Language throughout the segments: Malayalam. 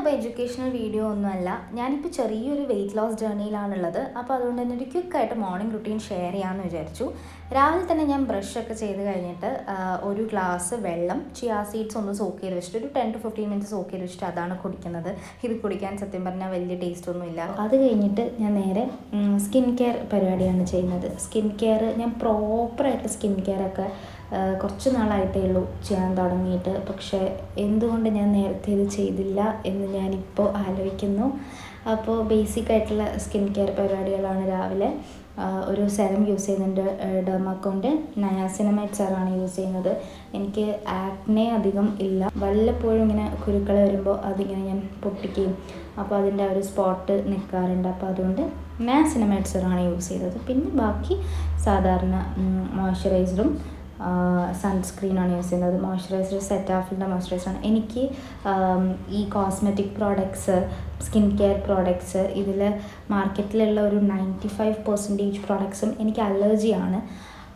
അപ്പോൾ എഡ്യൂക്കേഷണൽ വീഡിയോ ഒന്നുമല്ല. ഞാനിപ്പോൾ ചെറിയൊരു വെയിറ്റ് ലോസ് ജേർണിയിലാണുള്ളത്. അപ്പോൾ അതുകൊണ്ട് തന്നെ ഒരു ക്വിക്കായിട്ട് മോർണിംഗ് റുട്ടീൻ ഷെയർ ചെയ്യാമെന്ന് വിചാരിച്ചു. രാവിലെ തന്നെ ഞാൻ ബ്രഷൊക്കെ ചെയ്ത് കഴിഞ്ഞിട്ട് ഒരു ഗ്ലാസ് വെള്ളം ചിയാ സീഡ്സ് ഒന്ന് സോക്ക് ചെയ്ത് വെച്ചിട്ട് ഒരു 10 to 15 മിനിറ്റ്സ് സോക്ക് ചെയ്ത് വെച്ചിട്ട് അതാണ് കുടിക്കുന്നത്. ഇത് കുടിക്കാൻ സത്യം പറഞ്ഞാൽ വലിയ ടേസ്റ്റൊന്നുമില്ല. അത് കഴിഞ്ഞിട്ട് ഞാൻ നേരെ സ്കിൻ കെയർ പരിപാടിയാണ് ചെയ്യുന്നത്. സ്കിൻ കെയർ ഞാൻ പ്രോപ്പറായിട്ട് സ്കിൻ കെയർ ഒക്കെ കുറച്ച് നാളായിട്ടേ ഉള്ളൂ ചെയ്യാൻ തുടങ്ങിയിട്ട്. പക്ഷേ എന്തുകൊണ്ട് ഞാൻ നേരത്തെ ഇത് ചെയ്തില്ല എന്ന് ഞാനിപ്പോൾ ആലോചിക്കുന്നു. അപ്പോൾ ബേസിക്കായിട്ടുള്ള സ്കിൻ കെയർ പരിപാടികളാണ്. രാവിലെ ഒരു സെറം യൂസ് ചെയ്യുന്നുണ്ട്. ഡെർമാക്കോൻ്റെ നയാസിനമൈഡ് സെറാണ് യൂസ് ചെയ്യുന്നത്. എനിക്ക് ആക്നെ അധികം ഇല്ല. വല്ലപ്പോഴും ഇങ്ങനെ കുരുക്കൾ വരുമ്പോൾ അതിങ്ങനെ ഞാൻ പൊട്ടിക്കുകയും അപ്പോൾ അതിൻ്റെ ഒരു സ്പോട്ട് നിൽക്കാറുണ്ട്. അപ്പോൾ അതുകൊണ്ട് നയാസിനമൈഡ് സെറാണ് യൂസ് ചെയ്തത്. പിന്നെ ബാക്കി സാധാരണ മോയ്സ്ചറൈസറും സൺസ്ക്രീനാണ് യൂസ് ചെയ്യുന്നത്. മോയ്സ്ചറൈസർ സെറ്റാഫിലിൻ്റെ മോയ്സ്ചറൈസറാണ്. എനിക്ക് ഈ cosmetic products, skin care products ഇതിൽ മാർക്കറ്റിലുള്ള ഒരു 95% പ്രോഡക്ട്സും എനിക്ക് അലർജിയാണ്.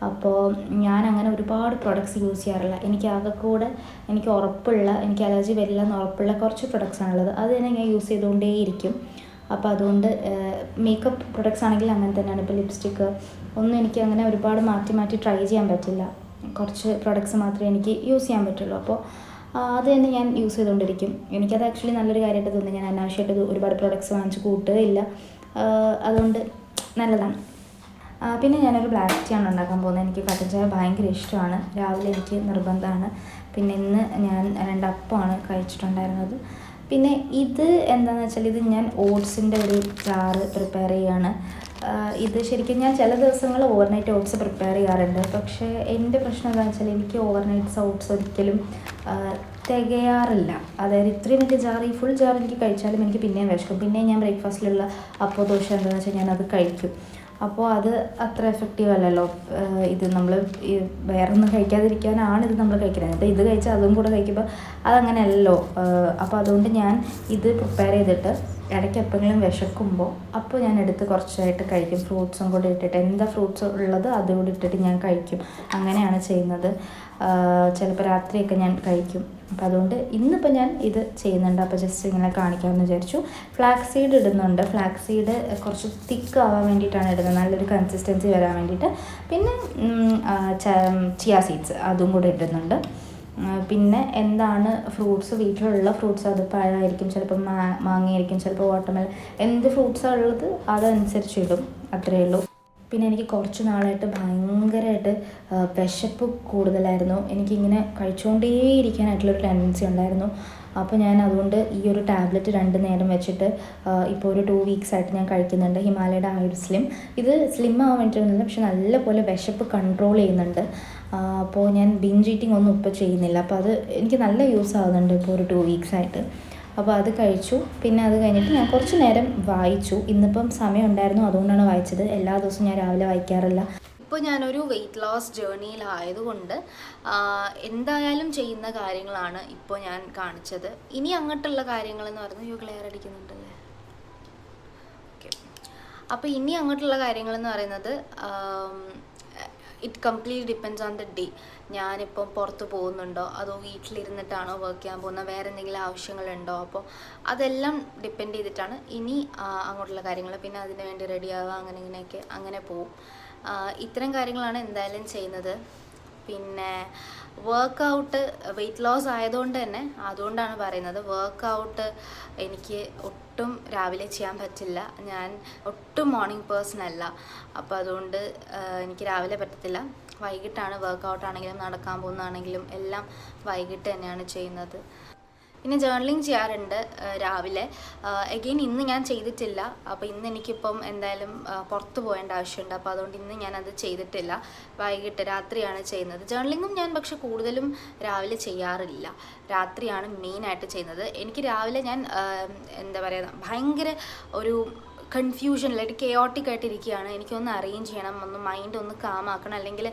അപ്പോൾ ഞാനങ്ങനെ ഒരുപാട് പ്രോഡക്ട്സ് യൂസ് ചെയ്യാറില്ല. എനിക്ക് ഉറപ്പുള്ള, എനിക്ക് അലർജി വരില്ല എന്ന് ഉറപ്പുള്ള കുറച്ച് പ്രൊഡക്ട്സാണുള്ളത്. അത് തന്നെ ഞാൻ യൂസ് ചെയ്തുകൊണ്ടേയിരിക്കും. അപ്പോൾ അതുകൊണ്ട് മേക്കപ്പ് പ്രൊഡക്ട്സ് ആണെങ്കിൽ അങ്ങനെ തന്നെയാണ്. ഇപ്പോൾ ലിപ്സ്റ്റിക്ക് ഒന്നും എനിക്ക് അങ്ങനെ ഒരുപാട് മാറ്റി ട്രൈ ചെയ്യാൻ പറ്റില്ല. കുറച്ച് പ്രൊഡക്ട്സ് മാത്രമേ എനിക്ക് യൂസ് ചെയ്യാൻ പറ്റുള്ളൂ. അപ്പോൾ അത് തന്നെ ഞാൻ യൂസ് ചെയ്തുകൊണ്ടിരിക്കും. എനിക്കത് ആക്ച്വലി നല്ലൊരു കാര്യമായിട്ട് തോന്നി. ഞാൻ അനാവശ്യമായിട്ട് ഒരുപാട് പ്രൊഡക്ട്സ് വാങ്ങിച്ച് കൂട്ടുകയില്ല. അതുകൊണ്ട് നല്ലതാണ്. പിന്നെ ഞാനൊരു ബ്ലാക്ക് ടീ ആണ് ഉണ്ടാക്കാൻ പോകുന്നത്. എനിക്ക് കട്ടൻ ചായ ഭയങ്കര ഇഷ്ടമാണ്. രാവിലെ എനിക്ക് നിർബന്ധമാണ്. പിന്നെ ഇന്ന് ഞാൻ 2 അപ്പമാണ് കഴിച്ചിട്ടുണ്ടായിരുന്നത്. പിന്നെ ഇത് എന്താണെന്ന് വെച്ചാൽ ഇത് ഞാൻ ഓട്സിൻ്റെ ഒരു ചാറ് പ്രിപ്പയർ ചെയ്യുകയാണ്. ഇത് ശരിക്കും ഞാൻ ചില ദിവസങ്ങൾ ഓവർനൈറ്റ് ഓട്സ് പ്രിപ്പയർ ചെയ്യാറുണ്ട്. പക്ഷേ എൻ്റെ പ്രശ്നം എന്താണെന്ന് വെച്ചാൽ എനിക്ക് ഓവർനൈറ്റ് ഓട്സ് ഒരിക്കലും തികയാറില്ല. അതായത് ഇത്രയും വലിയ ജാർ, ഈ ഫുൾ ജാർ എനിക്ക് കഴിച്ചാലും എനിക്ക് പിന്നെയും വിശക്കും. പിന്നെയും ഞാൻ ബ്രേക്ക്ഫാസ്റ്റിലുള്ള അപ്പോൾ ദോശ എന്താണെന്ന് വെച്ചാൽ ഞാനത് കഴിക്കും. അപ്പോൾ അത് അത്ര എഫക്റ്റീവ് അല്ലല്ലോ. ഇത് നമ്മൾ വേറെ ഒന്നും കഴിക്കാതിരിക്കാനാണ് ഇത് നമ്മൾ കഴിക്കുന്നത്. അപ്പോൾ ഇത് കഴിച്ചാൽ അതും കൂടെ കഴിക്കുമ്പോൾ അതങ്ങനെയല്ലോ. അപ്പോൾ അതുകൊണ്ട് ഞാൻ ഇത് പ്രിപ്പയർ ചെയ്തിട്ട് ഇടയ്ക്ക് എപ്പോഴെങ്കിലും വിശക്കുമ്പോൾ അപ്പോൾ ഞാൻ എടുത്ത് കുറച്ചായിട്ട് കഴിക്കും. ഫ്രൂട്ട്സും കൂടി ഇട്ടിട്ട്, എന്താ ഫ്രൂട്ട്സ് ഉള്ളത് അതുകൂടി ഇട്ടിട്ട് ഞാൻ കഴിക്കും. അങ്ങനെയാണ് ചെയ്യുന്നത്. ചിലപ്പോൾ രാത്രിയൊക്കെ ഞാൻ കഴിക്കും. അപ്പോൾ അതുകൊണ്ട് ഇന്നിപ്പോൾ ഞാൻ ഇത് ചെയ്യുന്നുണ്ട്. അപ്പോൾ ജസ്റ്റ് ഇങ്ങനെ കാണിക്കാമെന്ന് വിചാരിച്ചു. ഫ്ലാക്സ് സീഡ് ഇടുന്നുണ്ട്. ഫ്ലാക്സ് സീഡ് കുറച്ച് തിക്ക് ആവാൻ വേണ്ടിയിട്ടാണ് ഇടുന്നത്, നല്ലൊരു കൺസിസ്റ്റൻസി വരാൻ വേണ്ടിയിട്ട്. പിന്നെ ചിയാ സീഡ്സ് അതും കൂടെ ഇടുന്നുണ്ട്. പിന്നെ എന്താണ് ഫ്രൂട്ട്സ്, വീട്ടിലുള്ള ഫ്രൂട്ട്സ്, അത് പഴമായിരിക്കും, ചിലപ്പോൾ മാങ്ങയായിരിക്കും, ചിലപ്പോൾ വാട്ടർമെലൺ, എന്ത് ഫ്രൂട്ട്സാണ് ഉള്ളത് അതനുസരിച്ച് ഇടും. അത്രയേ ഉള്ളൂ. പിന്നെ എനിക്ക് കുറച്ച് നാളായിട്ട് ഭയങ്കരമായിട്ട് വിശപ്പ് കൂടുതലായിരുന്നു. എനിക്കിങ്ങനെ കഴിച്ചുകൊണ്ടേയിരിക്കാനായിട്ടുള്ളൊരു ടെൻഡൻസി ഉണ്ടായിരുന്നു. അപ്പോൾ ഞാൻ അതുകൊണ്ട് ഈ ഒരു ടാബ്ലറ്റ് 2 നേരം വെച്ചിട്ട് ഇപ്പോൾ ഒരു 2 വീക്സായിട്ട് ഞാൻ കഴിക്കുന്നുണ്ട്. ഹിമാലയയുടെ ആയുർ സ്ലിം. ഇത് സ്ലിം ആവാൻ വേണ്ടിയിട്ടൊന്നുമില്ല, പക്ഷെ നല്ലപോലെ വിശപ്പ് കൺട്രോൾ ചെയ്യുന്നുണ്ട്. അപ്പോൾ ഞാൻ ബിഞ്ച് ഈറ്റിംഗ് ഒന്നും ഇപ്പോൾ ചെയ്യുന്നില്ല. അപ്പോൾ അത് എനിക്ക് നല്ല യൂസ് ആവുന്നുണ്ട് ഇപ്പോൾ ഒരു 2 വീക്സായിട്ട്. അപ്പോൾ അത് കഴിച്ചു. പിന്നെ അത് കഴിഞ്ഞിട്ട് ഞാൻ കുറച്ച് നേരം വായിച്ചു. ഇന്നിപ്പം സമയം ഉണ്ടായിരുന്നു, അതുകൊണ്ടാണ് വായിച്ചത്. എല്ലാ ദിവസവും ഞാൻ രാവിലെ വായിക്കാറില്ല. ഇപ്പോൾ ഞാനൊരു വെയിറ്റ് ലോസ് ജേർണിയിലായതുകൊണ്ട് എന്തായാലും ചെയ്യുന്ന കാര്യങ്ങളാണ് ഇപ്പോൾ ഞാൻ കാണിച്ചത്. ഇനി അങ്ങോട്ടുള്ള കാര്യങ്ങളെന്ന് പറയുന്നത് ക്ലിയർ അടിക്കുന്നുണ്ടല്ലേ? ഓക്കെ. അപ്പോൾ ഇനി അങ്ങോട്ടുള്ള കാര്യങ്ങളെന്ന് പറയുന്നത് it completely depends on the day. ഞാനിപ്പം പുറത്ത് പോകുന്നുണ്ടോ അതോ വീട്ടിലിരുന്നിട്ടാണോ വർക്ക് ചെയ്യാൻ പോകുന്നത്, വേറെ എന്തെങ്കിലും ആവശ്യങ്ങളുണ്ടോ, അപ്പോൾ അതെല്ലാം ഡിപ്പെൻഡ് ചെയ്തിട്ടാണ് ഇനി അങ്ങോട്ടുള്ള കാര്യങ്ങൾ. പിന്നെ അതിന് വേണ്ടി റെഡിയാവുക, അങ്ങനെ ഇങ്ങനെയൊക്കെ അങ്ങനെ പോവും. ഇത്തരം കാര്യങ്ങളാണ് എന്തായാലും ചെയ്യുന്നത്. പിന്നെ വർക്കൗട്ട് വെയിറ്റ് ലോസ് ആയതുകൊണ്ട് തന്നെ അതുകൊണ്ടാണ് പറയുന്നത്. വർക്കൗട്ട് എനിക്ക് ഒട്ടും രാവിലെ ചെയ്യാൻ പറ്റില്ല. ഞാൻ ഒട്ടും മോർണിംഗ് പേഴ്സൺ അല്ല. അപ്പോൾ അതുകൊണ്ട് എനിക്ക് രാവിലെ പറ്റത്തില്ല. വൈകിട്ടാണ് വർക്കൗട്ടാണെങ്കിലും നടക്കാൻ പോകുന്നതാണെങ്കിലും എല്ലാം വൈകിട്ട് തന്നെയാണ് ചെയ്യുന്നത്. പിന്നെ ജേർണലിങ് ചെയ്യാറുണ്ട് രാവിലെ. എഗെയിൻ ഇന്ന് ഞാൻ ചെയ്തിട്ടില്ല. അപ്പോൾ ഇന്ന് എനിക്കിപ്പം എന്തായാലും പുറത്ത് പോകേണ്ട ആവശ്യമുണ്ട്. അപ്പോൾ അതുകൊണ്ട് ഇന്ന് ഞാനത് ചെയ്തിട്ടില്ല. വൈകിട്ട് രാത്രിയാണ് ചെയ്യുന്നത്. ജേർണലിങ്ങും ഞാൻ പക്ഷെ കൂടുതലും രാവിലെ ചെയ്യാറില്ല, രാത്രിയാണ് മെയിനായിട്ട് ചെയ്യുന്നത്. എനിക്ക് രാവിലെ ഞാൻ എന്താ പറയുക, ഭയങ്കര ഒരു കൺഫ്യൂഷനിലായിട്ട് കെയോട്ടിക് ആയിട്ടിരിക്കുകയാണ്. എനിക്കൊന്ന് അറേഞ്ച് ചെയ്യണം, ഒന്ന് മൈൻഡ് ഒന്ന് കാമാക്കണം. അല്ലെങ്കിൽ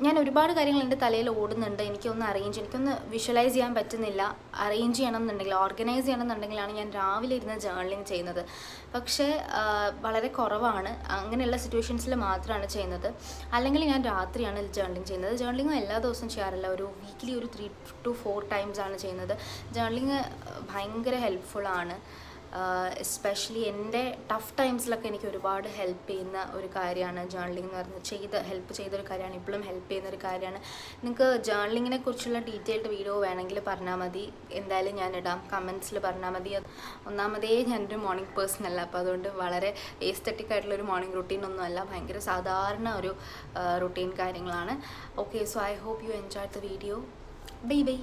ഞാൻ ഒരുപാട് കാര്യങ്ങൾ എൻ്റെ തലയിൽ ഓടുന്നുണ്ട്. എനിക്കൊന്ന് വിഷ്വലൈസ് ചെയ്യാൻ പറ്റുന്നില്ല. അറേഞ്ച് ചെയ്യണം എന്നുണ്ടെങ്കിൽ, ഓർഗനൈസ് ചെയ്യണം എന്നുണ്ടെങ്കിലാണ് ഞാൻ രാവിലെ ഇരുന്ന് ജേർണലിങ് ചെയ്യുന്നത്. പക്ഷേ വളരെ കുറവാണ്. അങ്ങനെയുള്ള സിറ്റുവേഷൻസിൽ മാത്രമാണ് ചെയ്യുന്നത്. അല്ലെങ്കിൽ ഞാൻ രാത്രിയാണ് ജേർണലിങ് ചെയ്യുന്നത്. ജേർണലിങ് എല്ലാ ദിവസവും ചെയ്യാറില്ല. ഒരു വീക്ക്ലി ഒരു 3 to 4 times ആണ് ചെയ്യുന്നത്. ജേർണലിങ് ഭയങ്കര ഹെൽപ്ഫുള്ളാണ്. എസ്പെഷ്യലി എൻ്റെ ടഫ് ടൈംസിലൊക്കെ എനിക്ക് ഒരുപാട് ഹെൽപ്പ് ചെയ്യുന്ന ഒരു കാര്യമാണ് ജേർണലിംഗ് എന്ന് പറഞ്ഞാൽ. ഹെൽപ്പ് ചെയ്തൊരു കാര്യമാണ്, ഇപ്പോഴും ഹെൽപ്പ് ചെയ്യുന്നൊരു കാര്യമാണ്. നിങ്ങൾക്ക് ജേർണലിങ്ങിനെ കുറിച്ചുള്ള ഡീറ്റെയിൽഡ് വീഡിയോ വേണമെങ്കിൽ പറഞ്ഞാൽ മതി. എന്തായാലും ഞാൻ ഇടാം, കമൻസിൽ പറഞ്ഞാൽ മതി. ഒന്നാമതേ ഞാനൊരു മോർണിംഗ് പേഴ്സൺ അല്ല, അപ്പോൾ അതുകൊണ്ട് വളരെ എസ്തെറ്റിക് ആയിട്ടുള്ളൊരു മോർണിംഗ് റുട്ടീനൊന്നും അല്ല, ഭയങ്കര സാധാരണ ഒരു റുട്ടീൻ കാര്യങ്ങളാണ്. Okay, so I hope you enjoy the video. Bye by.